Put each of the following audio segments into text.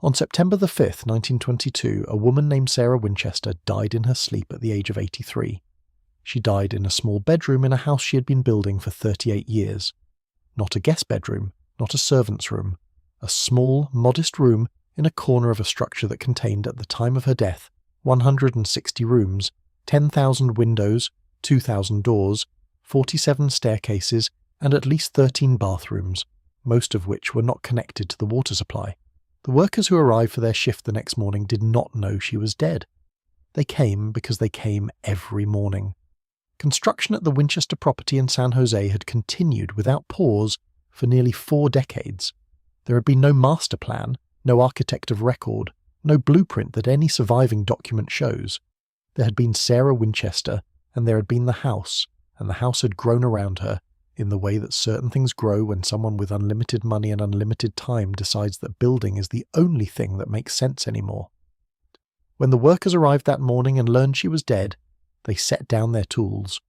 On September the 5th, 1922, a woman named Sarah Winchester died in her sleep at the age of 83. She died in a small bedroom in a house she had been building for 38 years. Not a guest bedroom, not a servant's room. A small, modest room in a corner of a structure that contained, at the time of her death, 160 rooms, 10,000 windows, 2,000 doors, 47 staircases, and at least 13 bathrooms, most of which were not connected to the water supply. The workers who arrived for their shift the next morning did not know she was dead. They came because they came every morning. Construction at the Winchester property in San Jose had continued without pause for nearly 4 decades. There had been no master plan, no architect of record, no blueprint that any surviving document shows. There had been Sarah Winchester, and there had been the house, and the house had grown around her, in the way that certain things grow when someone with unlimited money and unlimited time decides that building is the only thing that makes sense anymore. When the workers arrived that morning and learned she was dead, they set down their tools.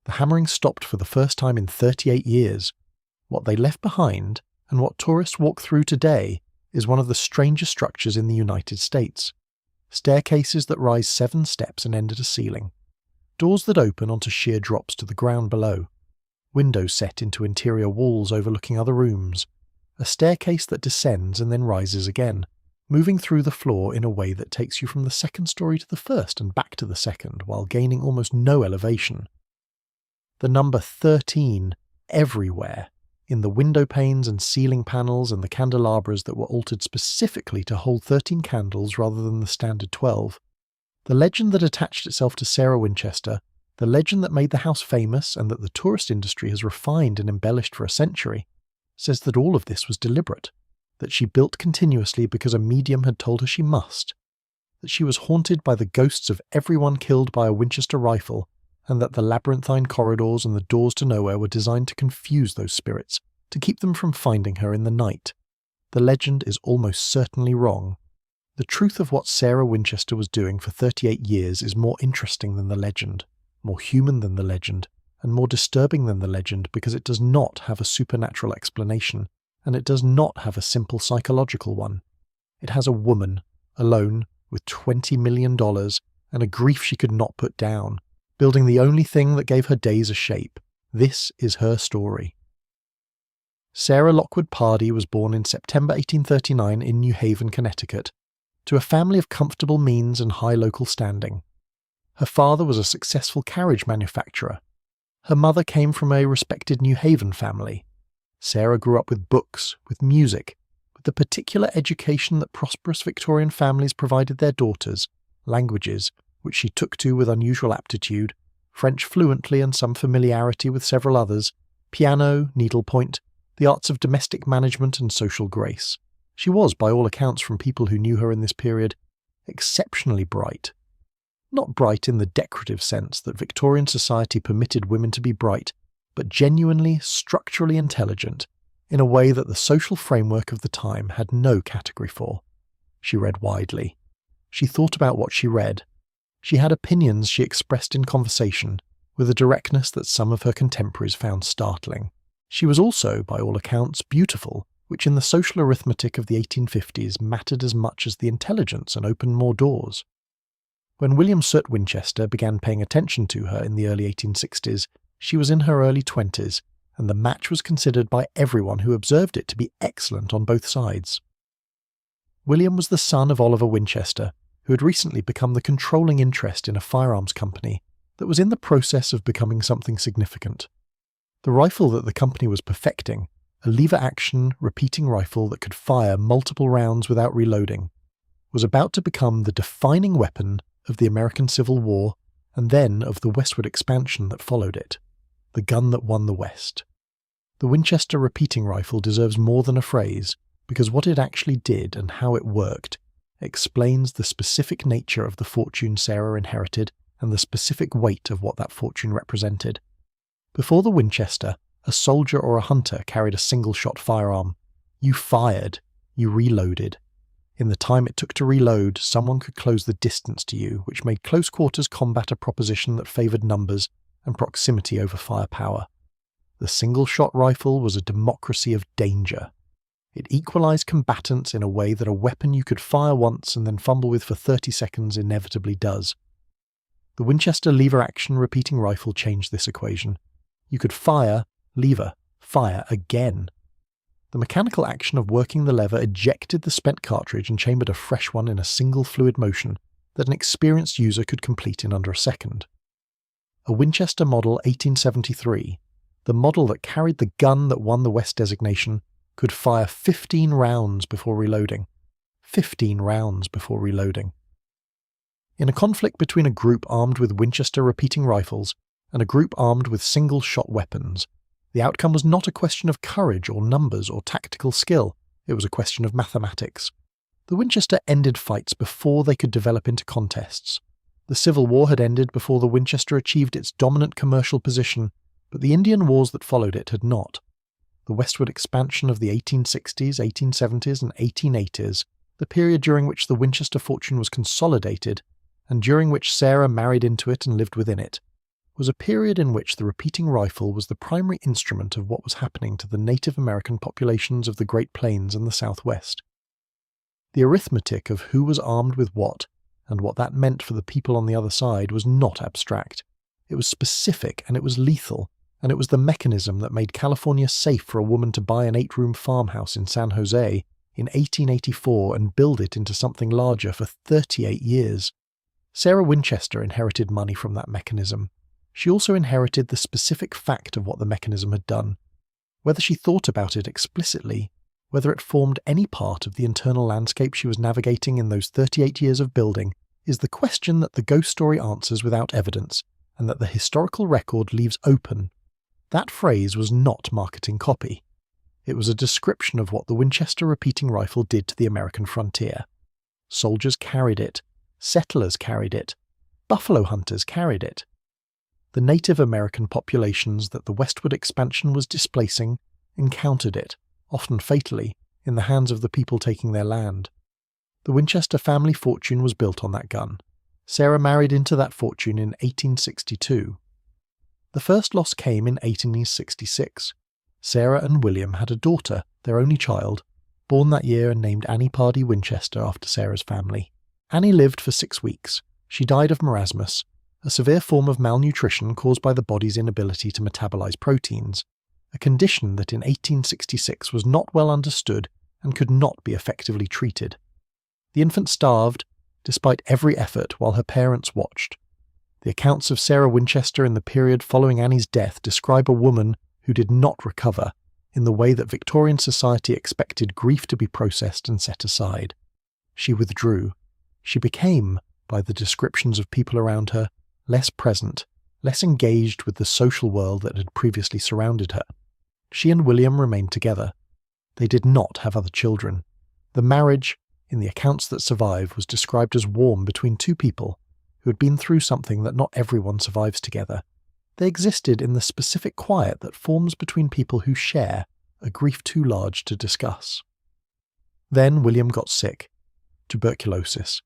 The hammering stopped for the first time in 38 years. What they left behind, and what tourists walk through today, is one of the strangest structures in the United States. Staircases that rise 7 steps and end at a ceiling. Doors that open onto sheer drops to the ground below. Windows set into interior walls overlooking other rooms. A staircase that descends and then rises again, moving through the floor in a way that takes you from the second story to the first and back to the second, while gaining almost no elevation. The number 13 everywhere, in the window panes and ceiling panels and the candelabras that were altered specifically to hold 13 candles rather than the standard 12. The legend that attached itself to Sarah Winchester, the legend that made the house famous and that the tourist industry has refined and embellished for a century, says that all of this was deliberate, that she built continuously because a medium had told her she must, that she was haunted by the ghosts of everyone killed by a Winchester rifle, and that the labyrinthine corridors and the doors to nowhere were designed to confuse those spirits, to keep them from finding her in the night. The legend is almost certainly wrong. The truth of what Sarah Winchester was doing for 38 years is more interesting than the legend, more human than the legend, and more disturbing than the legend because it does not have a supernatural explanation, and it does not have a simple psychological one. It has a woman, alone, with $20 million, and a grief she could not put down, building the only thing that gave her days a shape. This is her story. Sarah Lockwood Pardee was born in September 1839 in New Haven, Connecticut, to a family of comfortable means and high local standing. Her father was a successful carriage manufacturer. Her mother came from a respected New Haven family. Sarah grew up with books, with music, with the particular education that prosperous Victorian families provided their daughters, languages, which she took to with unusual aptitude, French fluently and some familiarity with several others, piano, needlepoint, the arts of domestic management and social grace. She was, by all accounts from people who knew her in this period, exceptionally bright. Not bright in the decorative sense that Victorian society permitted women to be bright, but genuinely, structurally intelligent, in a way that the social framework of the time had no category for. She read widely. She thought about what she read. She had opinions she expressed in conversation, with a directness that some of her contemporaries found startling. She was also, by all accounts, beautiful, which in the social arithmetic of the 1850s mattered as much as the intelligence and opened more doors. When William Soot Winchester began paying attention to her in the early 1860s, she was in her early 20s, and the match was considered by everyone who observed it to be excellent on both sides. William was the son of Oliver Winchester, who had recently become the controlling interest in a firearms company that was in the process of becoming something significant. The rifle that the company was perfecting, a lever-action, repeating rifle that could fire multiple rounds without reloading, was about to become the defining weapon of the American Civil War and then of the westward expansion that followed it, the gun that won the West. The Winchester repeating rifle deserves more than a phrase, because what it actually did and how it worked explains the specific nature of the fortune Sarah inherited and the specific weight of what that fortune represented. Before the Winchester, a soldier or a hunter carried a single-shot firearm. You fired, you reloaded. In the time it took to reload, someone could close the distance to you, which made close-quarters combat a proposition that favoured numbers and proximity over firepower. The single-shot rifle was a democracy of danger. It equalized combatants in a way that a weapon you could fire once and then fumble with for 30 seconds inevitably does. The Winchester lever-action repeating rifle changed this equation. You could fire, lever, fire again. The mechanical action of working the lever ejected the spent cartridge and chambered a fresh one in a single fluid motion that an experienced user could complete in under a second. A Winchester Model 1873, the model that carried the gun that won the West designation, could fire 15 rounds before reloading. 15 rounds before reloading. In a conflict between a group armed with Winchester repeating rifles and a group armed with single-shot weapons, the outcome was not a question of courage or numbers or tactical skill, it was a question of mathematics. The Winchester ended fights before they could develop into contests. The Civil War had ended before the Winchester achieved its dominant commercial position, but the Indian Wars that followed it had not. The westward expansion of the 1860s, 1870s, and 1880s, the period during which the Winchester fortune was consolidated, and during which Sarah married into it and lived within it, was a period in which the repeating rifle was the primary instrument of what was happening to the Native American populations of the Great Plains and the Southwest. The arithmetic of who was armed with what, and what that meant for the people on the other side, was not abstract. It was specific, and it was lethal, and it was the mechanism that made California safe for a woman to buy an 8-room farmhouse in San Jose in 1884 and build it into something larger for 38 years. Sarah Winchester inherited money from that mechanism. She also inherited the specific fact of what the mechanism had done. Whether she thought about it explicitly, whether it formed any part of the internal landscape she was navigating in those 38 years of building, is the question that the ghost story answers without evidence, and that the historical record leaves open. That phrase was not marketing copy. It was a description of what the Winchester repeating rifle did to the American frontier. Soldiers carried it. Settlers carried it. Buffalo hunters carried it. The Native American populations that the westward expansion was displacing encountered it, often fatally, in the hands of the people taking their land. The Winchester family fortune was built on that gun. Sarah married into that fortune in 1862. The first loss came in 1866. Sarah and William had a daughter, their only child, born that year and named Annie Pardee Winchester after Sarah's family. Annie lived for 6 weeks. She died of marasmus, a severe form of malnutrition caused by the body's inability to metabolize proteins, a condition that in 1866 was not well understood and could not be effectively treated. The infant starved, despite every effort, while her parents watched. The accounts of Sarah Winchester in the period following Annie's death describe a woman who did not recover in the way that Victorian society expected grief to be processed and set aside. She withdrew. She became, by the descriptions of people around her, less present, less engaged with the social world that had previously surrounded her. She and William remained together. They did not have other children. The marriage, in the accounts that survive, was described as warm between two people who had been through something that not everyone survives together. They existed in the specific quiet that forms between people who share a grief too large to discuss. Then William got sick. Tuberculosis.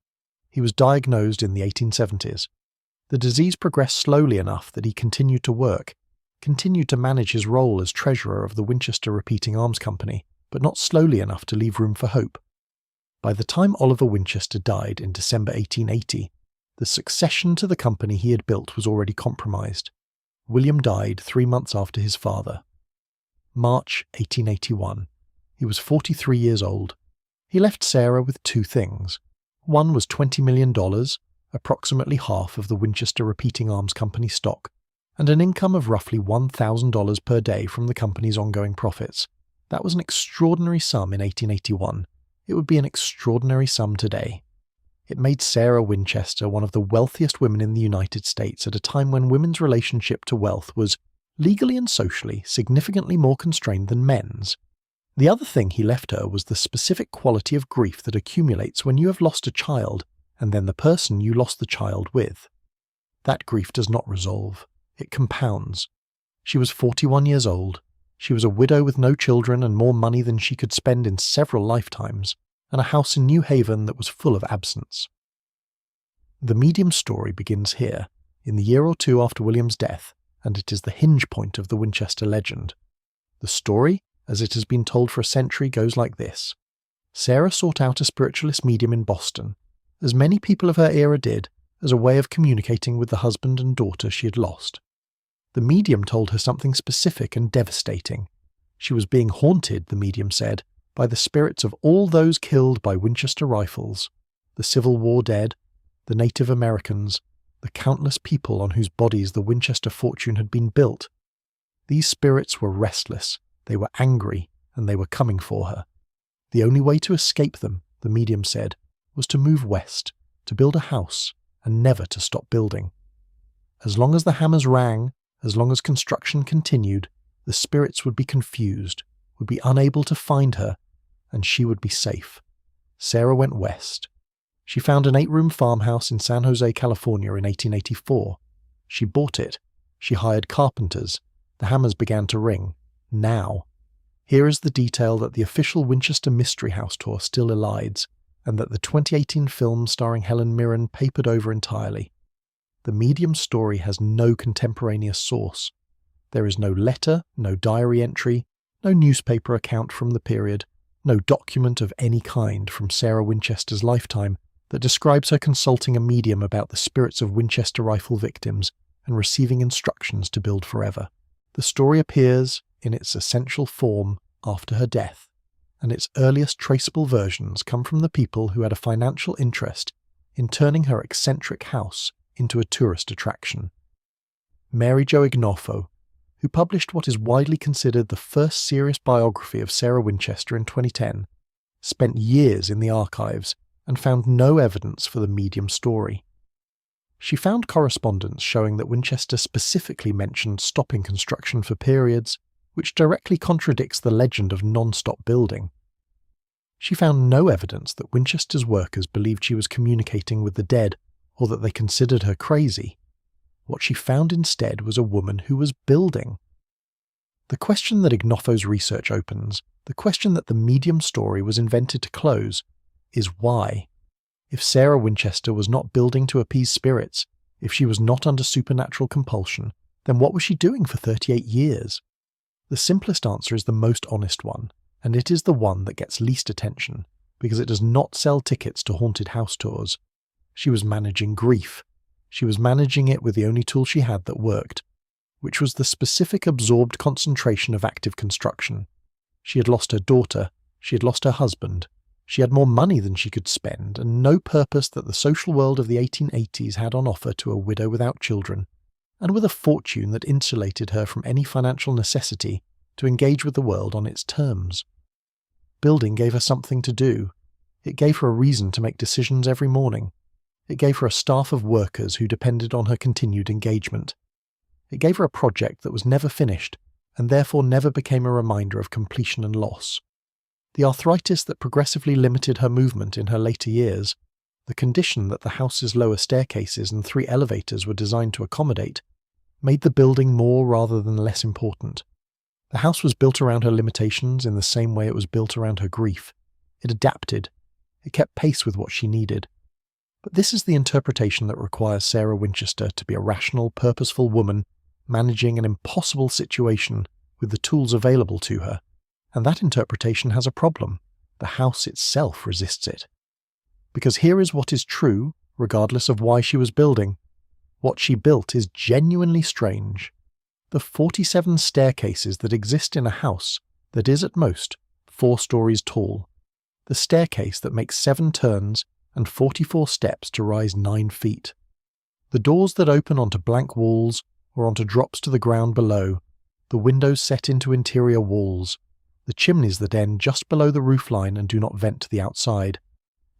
He was diagnosed in the 1870s. The disease progressed slowly enough that he continued to work, continued to manage his role as treasurer of the Winchester Repeating Arms Company, but not slowly enough to leave room for hope. By the time Oliver Winchester died in December 1880, the succession to the company he had built was already compromised. William died 3 months after his father. March 1881. He was 43 years old. He left Sarah with 2 things. One was $20 million, approximately half of the Winchester Repeating Arms Company stock, and an income of roughly $1,000 per day from the company's ongoing profits. That was an extraordinary sum in 1881. It would be an extraordinary sum today. It made Sarah Winchester one of the wealthiest women in the United States at a time when women's relationship to wealth was, legally and socially, significantly more constrained than men's. The other thing he left her was the specific quality of grief that accumulates when you have lost a child and then the person you lost the child with. That grief does not resolve. It compounds. She was 41 years old. She was a widow with no children and more money than she could spend in several lifetimes, and a house in New Haven that was full of absence. The medium story begins here, in the year or two after William's death, and it is the hinge point of the Winchester legend. The story as it has been told for a century, goes like this. Sarah sought out a spiritualist medium in Boston, as many people of her era did, as a way of communicating with the husband and daughter she had lost. The medium told her something specific and devastating. She was being haunted, the medium said, by the spirits of all those killed by Winchester rifles, the Civil War dead, the Native Americans, the countless people on whose bodies the Winchester fortune had been built. These spirits were restless, they were angry, and they were coming for her. The only way to escape them, the medium said, was to move west, to build a house, and never to stop building. As long as the hammers rang, as long as construction continued, the spirits would be confused, would be unable to find her, and she would be safe. Sarah went west. She found an 8-room farmhouse in San Jose, California in 1884. She bought it. She hired carpenters. The hammers began to ring. Now. Here is the detail that the official Winchester Mystery House tour still elides, and that the 2018 film starring Helen Mirren papered over entirely. The medium's story has no contemporaneous source. There is no letter, no diary entry, no newspaper account from the period, no document of any kind from Sarah Winchester's lifetime that describes her consulting a medium about the spirits of Winchester rifle victims and receiving instructions to build forever. The story appears, in its essential form, after her death, and its earliest traceable versions come from the people who had a financial interest in turning her eccentric house into a tourist attraction. Mary Jo Ignofo, who published what is widely considered the first serious biography of Sarah Winchester in 2010, spent years in the archives and found no evidence for the medium story. She found correspondence showing that Winchester specifically mentioned stopping construction for periods, which directly contradicts the legend of non-stop building. She found no evidence that Winchester's workers believed she was communicating with the dead or that they considered her crazy. What she found instead was a woman who was building. The question that Ignofo's research opens, the question that the medium story was invented to close, is why? If Sarah Winchester was not building to appease spirits, if she was not under supernatural compulsion, then what was she doing for 38 years? The simplest answer is the most honest one, and it is the one that gets least attention, because it does not sell tickets to haunted house tours. She was managing grief. She was managing it with the only tool she had that worked, which was the specific absorbed concentration of active construction. She had lost her daughter, she had lost her husband, she had more money than she could spend, and no purpose that the social world of the 1880s had on offer to a widow without children, and with a fortune that insulated her from any financial necessity to engage with the world on its terms. Building gave her something to do. It gave her a reason to make decisions every morning. It gave her a staff of workers who depended on her continued engagement. It gave her a project that was never finished, and therefore never became a reminder of completion and loss. The arthritis that progressively limited her movement in her later years, the condition that the house's lower staircases and 3 elevators were designed to accommodate, made the building more rather than less important. The house was built around her limitations in the same way it was built around her grief. It adapted. It kept pace with what she needed. But this is the interpretation that requires Sarah Winchester to be a rational, purposeful woman managing an impossible situation with the tools available to her. And that interpretation has a problem. The house itself resists it. Because here is what is true, regardless of why she was building. What she built is genuinely strange. The 47 staircases that exist in a house that is at most 4 stories tall. The staircase that makes 7 turns and 44 steps to rise 9 feet. The doors that open onto blank walls or onto drops to the ground below. The windows set into interior walls. The chimneys that end just below the roofline and do not vent to the outside.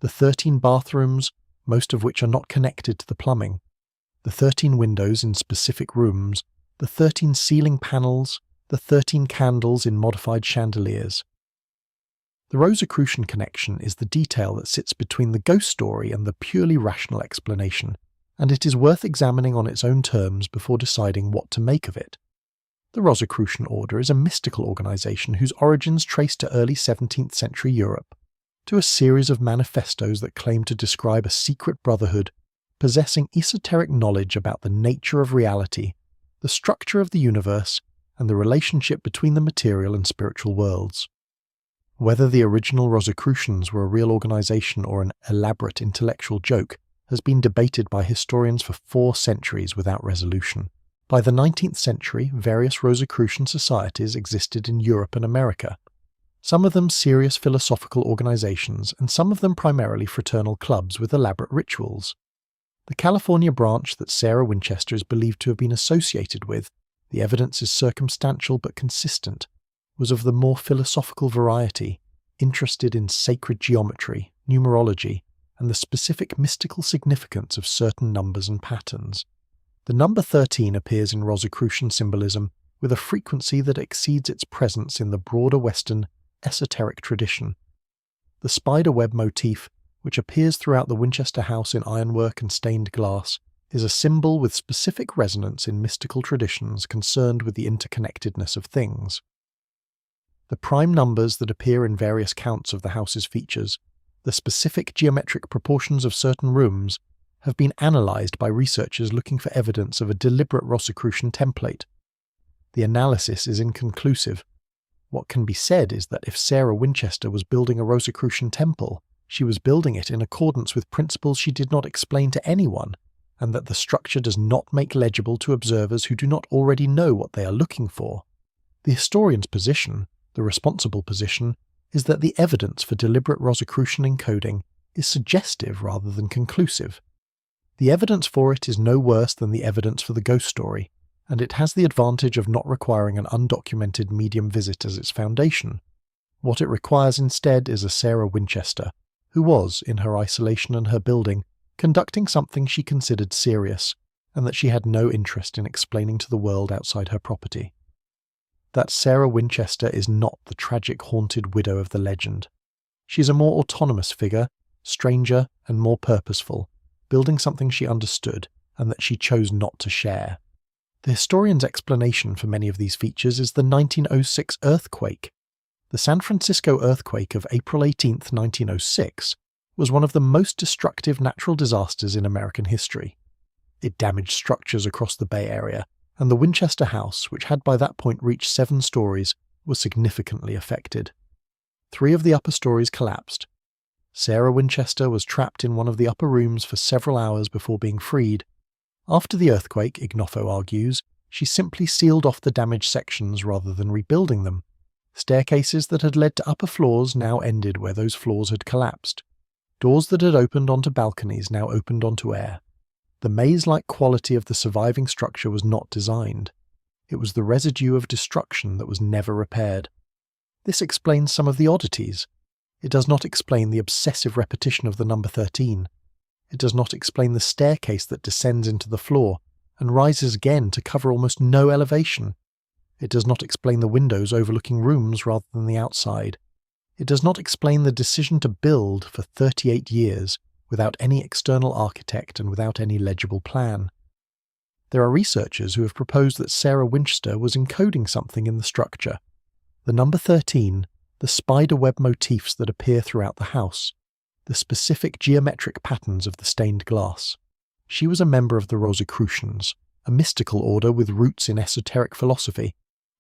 The 13 bathrooms, most of which are not connected to the plumbing. The 13 windows in specific rooms. The 13 ceiling panels. The 13 candles in modified chandeliers. The Rosicrucian connection is the detail that sits between the ghost story and the purely rational explanation, and it is worth examining on its own terms before deciding what to make of it. The Rosicrucian order is a mystical organization whose origins trace to early 17th century Europe, to a series of manifestos that claim to describe a secret brotherhood possessing esoteric knowledge about the nature of reality, the structure of the universe, and the relationship between the material and spiritual worlds. Whether the original Rosicrucians were a real organization or an elaborate intellectual joke has been debated by historians for 4 centuries without resolution. By the 19th century, various Rosicrucian societies existed in Europe and America, some of them serious philosophical organizations, and some of them primarily fraternal clubs with elaborate rituals. The California branch that Sarah Winchester is believed to have been associated with, the evidence is circumstantial but consistent, was of the more philosophical variety, interested in sacred geometry, numerology, and the specific mystical significance of certain numbers and patterns. The number 13 appears in Rosicrucian symbolism with a frequency that exceeds its presence in the broader Western esoteric tradition. The spider web motif, which appears throughout the Winchester house in ironwork and stained glass, is a symbol with specific resonance in mystical traditions concerned with the interconnectedness of things. The prime numbers that appear in various counts of the house's features, the specific geometric proportions of certain rooms, have been analysed by researchers looking for evidence of a deliberate Rosicrucian template. The analysis is inconclusive. What can be said is that if Sarah Winchester was building a Rosicrucian temple, she was building it in accordance with principles she did not explain to anyone, and that the structure does not make legible to observers who do not already know what they are looking for. The historian's position, the responsible position, is that the evidence for deliberate Rosicrucian encoding is suggestive rather than conclusive. The evidence for it is no worse than the evidence for the ghost story, and it has the advantage of not requiring an undocumented medium visit as its foundation. What it requires instead is a Sarah Winchester, who was, in her isolation and her building, conducting something she considered serious, and that she had no interest in explaining to the world outside her property. That Sarah Winchester is not the tragic haunted widow of the legend. She is a more autonomous figure, stranger and more purposeful, building something she understood and that she chose not to share. The historian's explanation for many of these features is the 1906 earthquake. The San Francisco earthquake of April 18, 1906, was one of the most destructive natural disasters in American history. It damaged structures across the Bay Area, and the Winchester house, which had by that point reached 7 stories, was significantly affected. 3 of the upper stories collapsed. Sarah Winchester was trapped in one of the upper rooms for several hours before being freed. After the earthquake, Ignoffo argues, she simply sealed off the damaged sections rather than rebuilding them. Staircases that had led to upper floors now ended where those floors had collapsed. Doors that had opened onto balconies now opened onto air. The maze-like quality of the surviving structure was not designed. It was the residue of destruction that was never repaired. This explains some of the oddities. It does not explain the obsessive repetition of the number 13. It does not explain the staircase that descends into the floor and rises again to cover almost no elevation. It does not explain the windows overlooking rooms rather than the outside. It does not explain the decision to build for 38 years without any external architect and without any legible plan. There are researchers who have proposed that Sarah Winchester was encoding something in the structure. The number 13, the spider web motifs that appear throughout the house, the specific geometric patterns of the stained glass. She was a member of the Rosicrucians, a mystical order with roots in esoteric philosophy,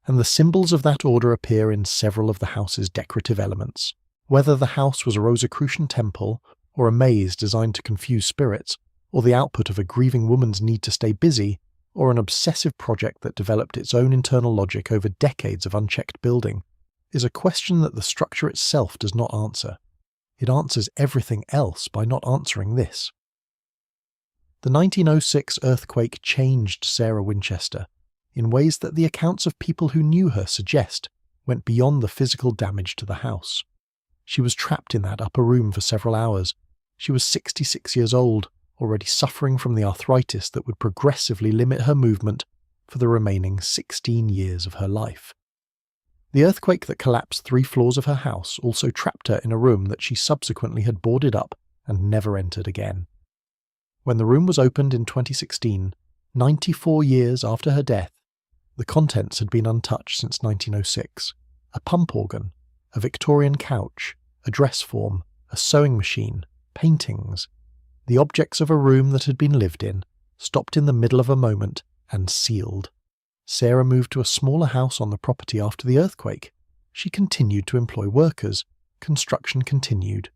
and the symbols of that order appear in several of the house's decorative elements. Whether the house was a Rosicrucian temple, or a maze designed to confuse spirits, or the output of a grieving woman's need to stay busy, or an obsessive project that developed its own internal logic over decades of unchecked building, is a question that the structure itself does not answer. It answers everything else by not answering this. The 1906 earthquake changed Sarah Winchester in ways that the accounts of people who knew her suggest went beyond the physical damage to the house. She was trapped in that upper room for several hours. She was 66 years old, already suffering from the arthritis that would progressively limit her movement for the remaining 16 years of her life. The earthquake that collapsed 3 floors of her house also trapped her in a room that she subsequently had boarded up and never entered again. When the room was opened in 2016, 94 years after her death, the contents had been untouched since 1906. A pump organ, a Victorian couch, a dress form, a sewing machine, paintings, the objects of a room that had been lived in, stopped in the middle of a moment and sealed. Sarah moved to a smaller house on the property after the earthquake. She continued to employ workers. Construction continued.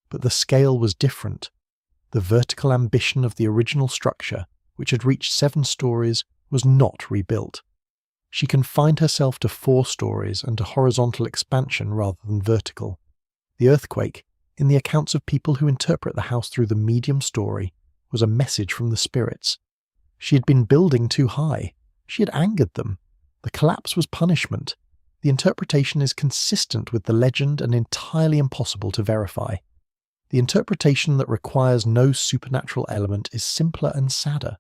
But the scale was different. The vertical ambition of the original structure, which had reached 7 stories, was not rebuilt. She confined herself to 4 stories and to horizontal expansion rather than vertical. The earthquake, in the accounts of people who interpret the house through the medium story, was a message from the spirits. She had been building too high. She had angered them. The collapse was punishment. The interpretation is consistent with the legend and entirely impossible to verify. The interpretation that requires no supernatural element is simpler and sadder.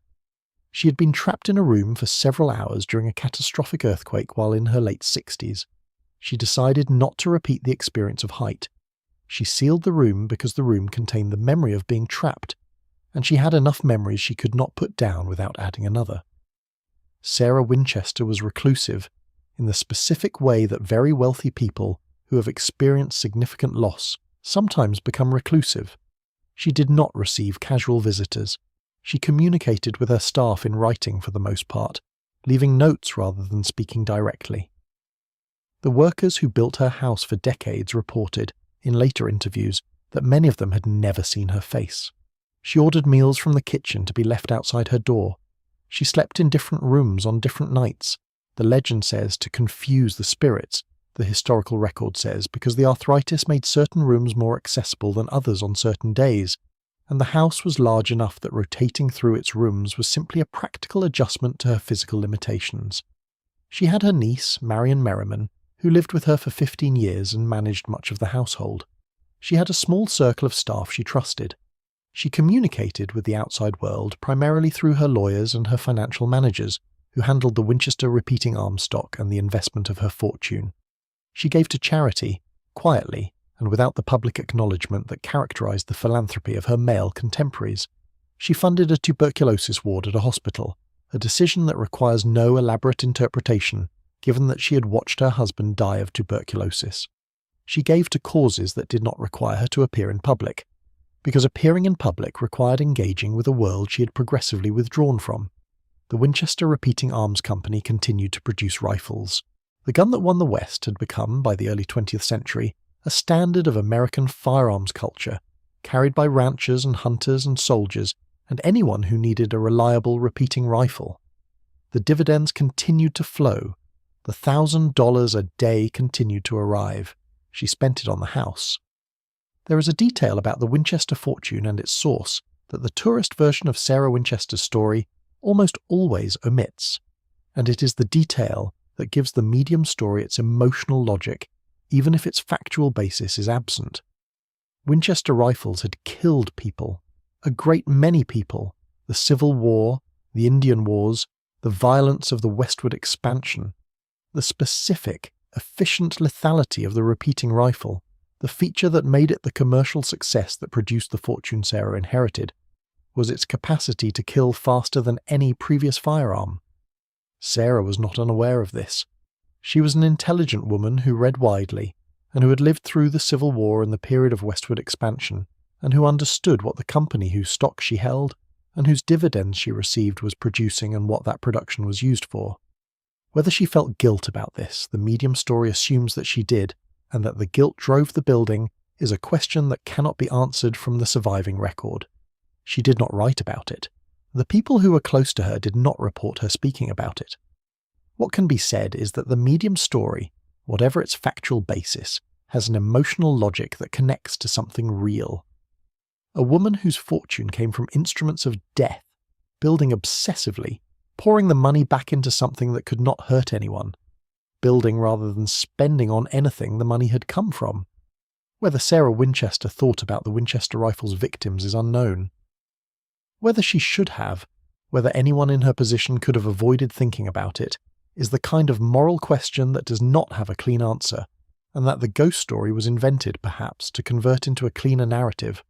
She had been trapped in a room for several hours during a catastrophic earthquake while in her late 60s. She decided not to repeat the experience of height. She sealed the room because the room contained the memory of being trapped, and she had enough memories she could not put down without adding another. Sarah Winchester was reclusive in the specific way that very wealthy people who have experienced significant loss sometimes become reclusive. She did not receive casual visitors. She communicated with her staff in writing for the most part, leaving notes rather than speaking directly. The workers who built her house for decades reported, in later interviews, that many of them had never seen her face. She ordered meals from the kitchen to be left outside her door. She slept in different rooms on different nights. The legend says to confuse the spirits. The historical record says because the arthritis made certain rooms more accessible than others on certain days, and the house was large enough that rotating through its rooms was simply a practical adjustment to her physical limitations. She had her niece, Marion Merriman, who lived with her for 15 years and managed much of the household. She had a small circle of staff she trusted. She communicated with the outside world primarily through her lawyers and her financial managers, who handled the Winchester repeating arms stock and the investment of her fortune. She gave to charity, quietly, and without the public acknowledgement that characterized the philanthropy of her male contemporaries. She funded a tuberculosis ward at a hospital, a decision that requires no elaborate interpretation, given that she had watched her husband die of tuberculosis. She gave to causes that did not require her to appear in public, because appearing in public required engaging with a world she had progressively withdrawn from. The Winchester Repeating Arms Company continued to produce rifles. The gun that won the West had become, by the early 20th century, a standard of American firearms culture, carried by ranchers and hunters and soldiers, and anyone who needed a reliable repeating rifle. The dividends continued to flow. The $1,000 a day continued to arrive. She spent it on the house. There is a detail about the Winchester fortune and its source that the tourist version of Sarah Winchester's story almost always omits, and it is the detail that gives the medium story its emotional logic, even if its factual basis is absent. Winchester rifles had killed people, a great many people, the Civil War, the Indian Wars, the violence of the westward expansion. The specific, efficient lethality of the repeating rifle, the feature that made it the commercial success that produced the fortune Sarah inherited, was its capacity to kill faster than any previous firearm. Sarah was not unaware of this. She was an intelligent woman who read widely, and who had lived through the Civil War and the period of westward expansion, and who understood what the company whose stock she held and whose dividends she received was producing and what that production was used for. Whether she felt guilt about this, the medium story assumes that she did, and that the guilt drove the building is a question that cannot be answered from the surviving record. She did not write about it. The people who were close to her did not report her speaking about it. What can be said is that the medium story, whatever its factual basis, has an emotional logic that connects to something real. A woman whose fortune came from instruments of death, building obsessively, pouring the money back into something that could not hurt anyone, building rather than spending on anything the money had come from. Whether Sarah Winchester thought about the Winchester rifle's victims is unknown. Whether she should have, whether anyone in her position could have avoided thinking about it, is the kind of moral question that does not have a clean answer, and that the ghost story was invented, perhaps, to convert into a cleaner narrative.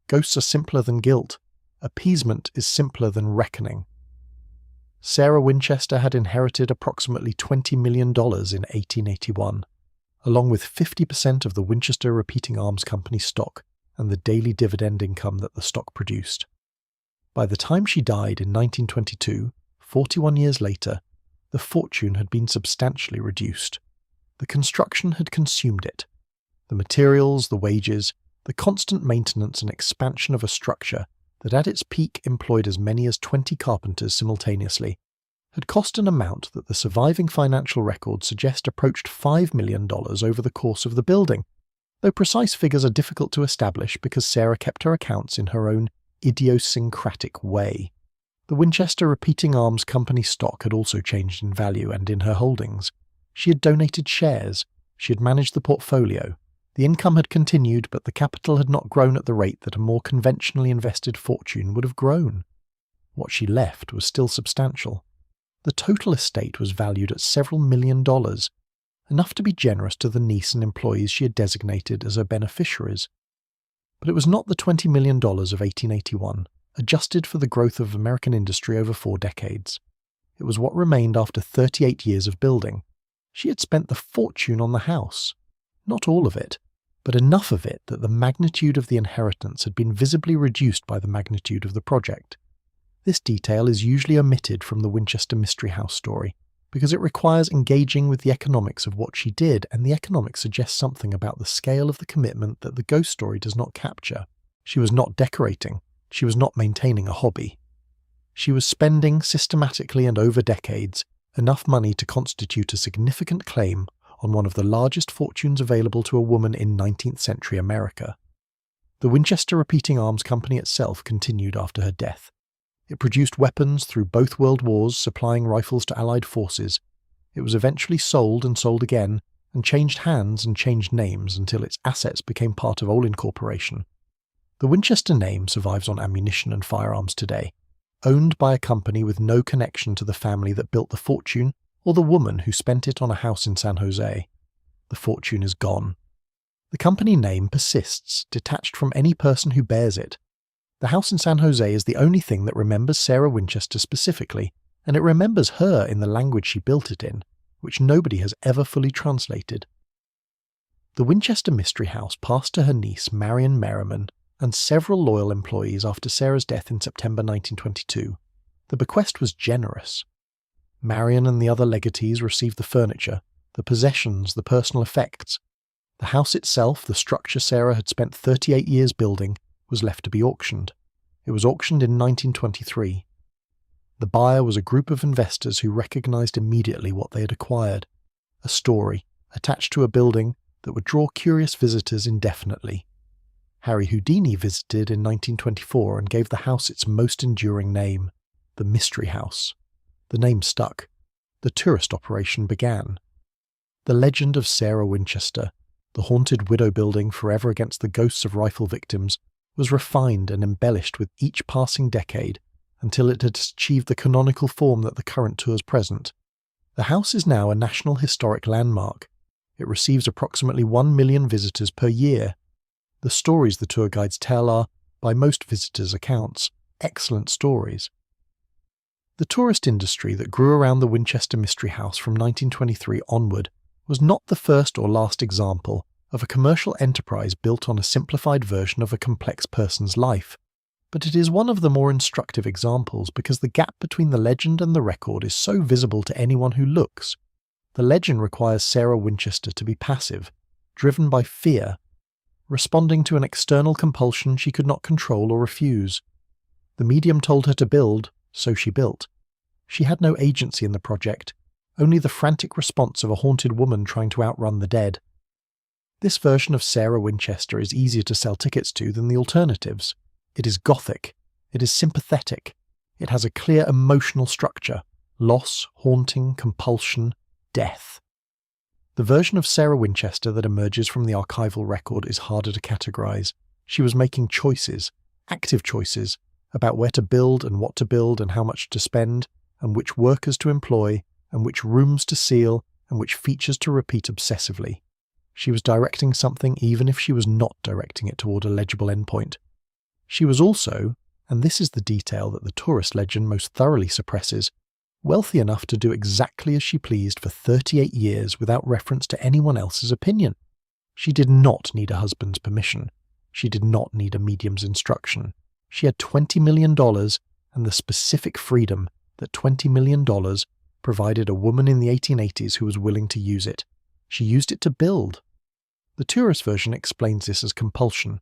Ghosts are simpler than guilt. Appeasement is simpler than reckoning. Sarah Winchester had inherited approximately $20 million in 1881, along with 50% of the Winchester Repeating Arms Company stock and the daily dividend income that the stock produced. By the time she died in 1922, 41 years later, the fortune had been substantially reduced. The construction had consumed it. The materials, the wages, the constant maintenance and expansion of a structure that at its peak employed as many as 20 carpenters simultaneously, had cost an amount that the surviving financial records suggest approached $5 million over the course of the building, though precise figures are difficult to establish because Sarah kept her accounts in her own idiosyncratic way. The Winchester Repeating Arms Company stock had also changed in value and in her holdings. She had donated shares, she had managed the portfolio. The income had continued, but the capital had not grown at the rate that a more conventionally invested fortune would have grown. What she left was still substantial. The total estate was valued at several $1 million, enough to be generous to the niece and employees she had designated as her beneficiaries. But it was not the $20 million of 1881, adjusted for the growth of American industry over 4 decades. It was what remained after 38 years of building. She had spent the fortune on the house. Not all of it, but enough of it that the magnitude of the inheritance had been visibly reduced by the magnitude of the project. This detail is usually omitted from the Winchester Mystery House story, because it requires engaging with the economics of what she did, and the economics suggest something about the scale of the commitment that the ghost story does not capture. She was not decorating. She was not maintaining a hobby. She was spending systematically and over decades enough money to constitute a significant claim on one of the largest fortunes available to a woman in 19th century America. The Winchester Repeating Arms Company itself continued after her death. It produced weapons through both world wars, supplying rifles to Allied forces. It was eventually sold and sold again, and changed hands and changed names until its assets became part of Olin Corporation. The Winchester name survives on ammunition and firearms today, owned by a company with no connection to the family that built the fortune or the woman who spent it on a house in San Jose. The fortune is gone. The company name persists, detached from any person who bears it. The house in San Jose is the only thing that remembers Sarah Winchester specifically, and it remembers her in the language she built it in, which nobody has ever fully translated. The Winchester Mystery House passed to her niece Marion Merriman and several loyal employees after Sarah's death in September 1922. The bequest was generous. Marion and the other legatees received the furniture, the possessions, the personal effects. The house itself, the structure Sarah had spent 38 years building, was left to be auctioned. It was auctioned in 1923. The buyer was a group of investors who recognized immediately what they had acquired, a story attached to a building that would draw curious visitors indefinitely. Harry Houdini visited in 1924 and gave the house its most enduring name, the Mystery House. The name stuck. The tourist operation began. The legend of Sarah Winchester, the haunted widow building forever against the ghosts of rifle victims, was refined and embellished with each passing decade until it had achieved the canonical form that the current tours present. The house is now a National Historic Landmark. It receives approximately 1 million visitors per year. The stories the tour guides tell are, by most visitors' accounts, excellent stories. The tourist industry that grew around the Winchester Mystery House from 1923 onward was not the first or last example of a commercial enterprise built on a simplified version of a complex person's life, but it is one of the more instructive examples because the gap between the legend and the record is so visible to anyone who looks. The legend requires Sarah Winchester to be passive, driven by fear, responding to an external compulsion she could not control or refuse. The medium told her to build, so she built. She had no agency in the project, only the frantic response of a haunted woman trying to outrun the dead. This version of Sarah Winchester is easier to sell tickets to than the alternatives. It is gothic. It is sympathetic. It has a clear emotional structure: loss, haunting, compulsion, death. The version of Sarah Winchester that emerges from the archival record is harder to categorize. She was making choices, active choices, about where to build and how much to spend, and which workers to employ, and which rooms to seal, and which features to repeat obsessively. She was directing something even if she was not directing it toward a legible endpoint. She was also, and this is the detail that the tourist legend most thoroughly suppresses, wealthy enough to do exactly as she pleased for 38 years without reference to anyone else's opinion. She did not need a husband's permission. She did not need a medium's instruction. She had $20 million and the specific freedom that $20 million provided a woman in the 1880s who was willing to use it. She used it to build. The tourist version explains this as compulsion.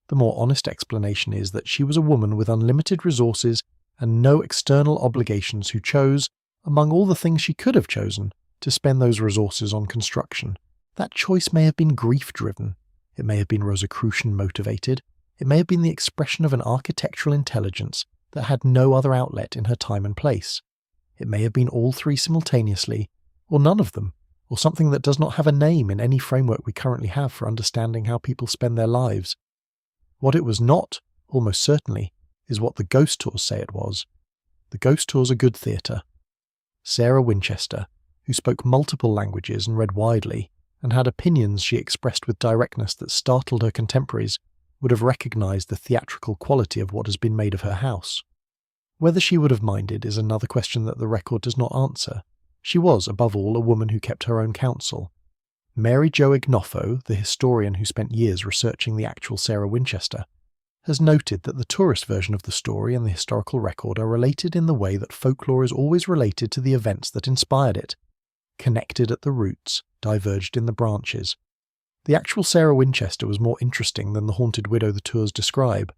The more honest explanation is that she was a woman with unlimited resources and no external obligations who chose, among all the things she could have chosen, to spend those resources on construction. That choice may have been grief-driven. It may have been Rosicrucian motivated. It may have been the expression of an architectural intelligence that had no other outlet in her time and place. It may have been all three simultaneously, or none of them, or something that does not have a name in any framework we currently have for understanding how people spend their lives. What it was not, almost certainly, is what the ghost tours say it was. The ghost tours are good theatre. Sarah Winchester, who spoke multiple languages and read widely, and had opinions she expressed with directness that startled her contemporaries, would have recognised the theatrical quality of what has been made of her house. Whether she would have minded is another question that the record does not answer. She was, above all, a woman who kept her own counsel. Mary Jo Ignoffo, the historian who spent years researching the actual Sarah Winchester, has noted that the tourist version of the story and the historical record are related in the way that folklore is always related to the events that inspired it, connected at the roots, diverged in the branches. The actual Sarah Winchester was more interesting than the haunted widow the tours describe.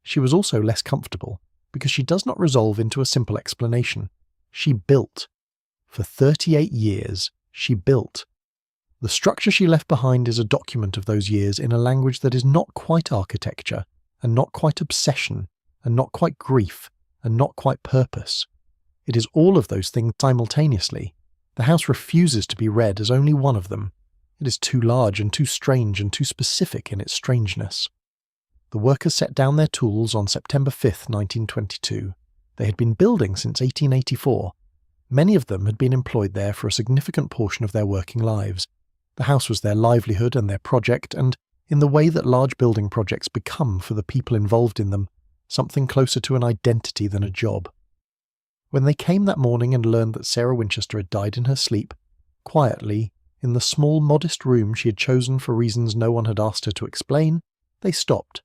She was also less comfortable, because she does not resolve into a simple explanation. She built. For 38 years, she built. The structure she left behind is a document of those years in a language that is not quite architecture, and not quite obsession, and not quite grief, and not quite purpose. It is all of those things simultaneously. The house refuses to be read as only one of them. It is too large and too strange and too specific in its strangeness. The workers set down their tools on September 5th, 1922. They had been building since 1884. Many of them had been employed there for a significant portion of their working lives. The house was their livelihood and their project, and, in the way that large building projects become for the people involved in them, something closer to an identity than a job. When they came that morning and learned that Sarah Winchester had died in her sleep, quietly, in the small, modest room she had chosen for reasons no one had asked her to explain, they stopped.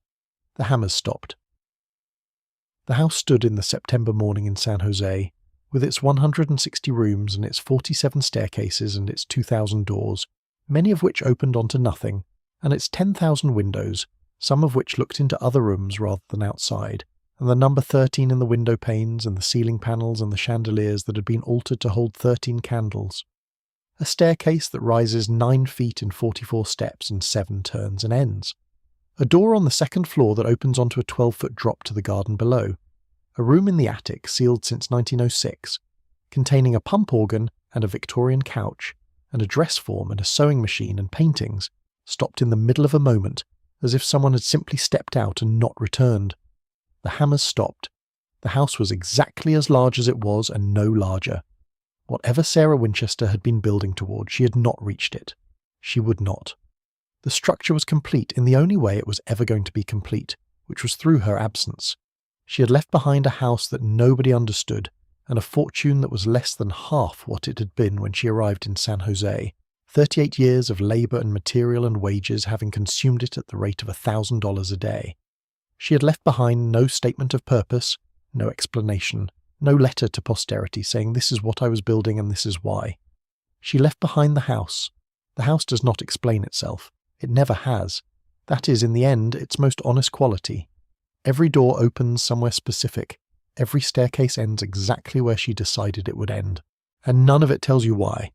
The hammers stopped. The house stood in the September morning in San Jose, with its 160 rooms and its 47 staircases and its 2,000 doors, many of which opened onto nothing, and its 10,000 windows, some of which looked into other rooms rather than outside, and the number 13 in the window panes and the ceiling panels and the chandeliers that had been altered to hold 13 candles. A staircase that rises 9 feet in 44 steps and 7 turns and ends. A door on the second floor that opens onto a 12-foot drop to the garden below. A room in the attic sealed since 1906, containing a pump organ and a Victorian couch, and a dress form and a sewing machine and paintings, stopped in the middle of a moment, as if someone had simply stepped out and not returned. The hammers stopped. The house was exactly as large as it was and no larger. Whatever Sarah Winchester had been building toward, she had not reached it. She would not. The structure was complete in the only way it was ever going to be complete, which was through her absence. She had left behind a house that nobody understood, and a fortune that was less than half what it had been when she arrived in San Jose, 38 years of labour and material and wages having consumed it at the rate of $1,000 a day. She had left behind no statement of purpose, no explanation, no letter to posterity saying this is what I was building and this is why. She left behind the house. The house does not explain itself. It never has. That is, in the end, its most honest quality. Every door opens somewhere specific. Every staircase ends exactly where she decided it would end. And none of it tells you why.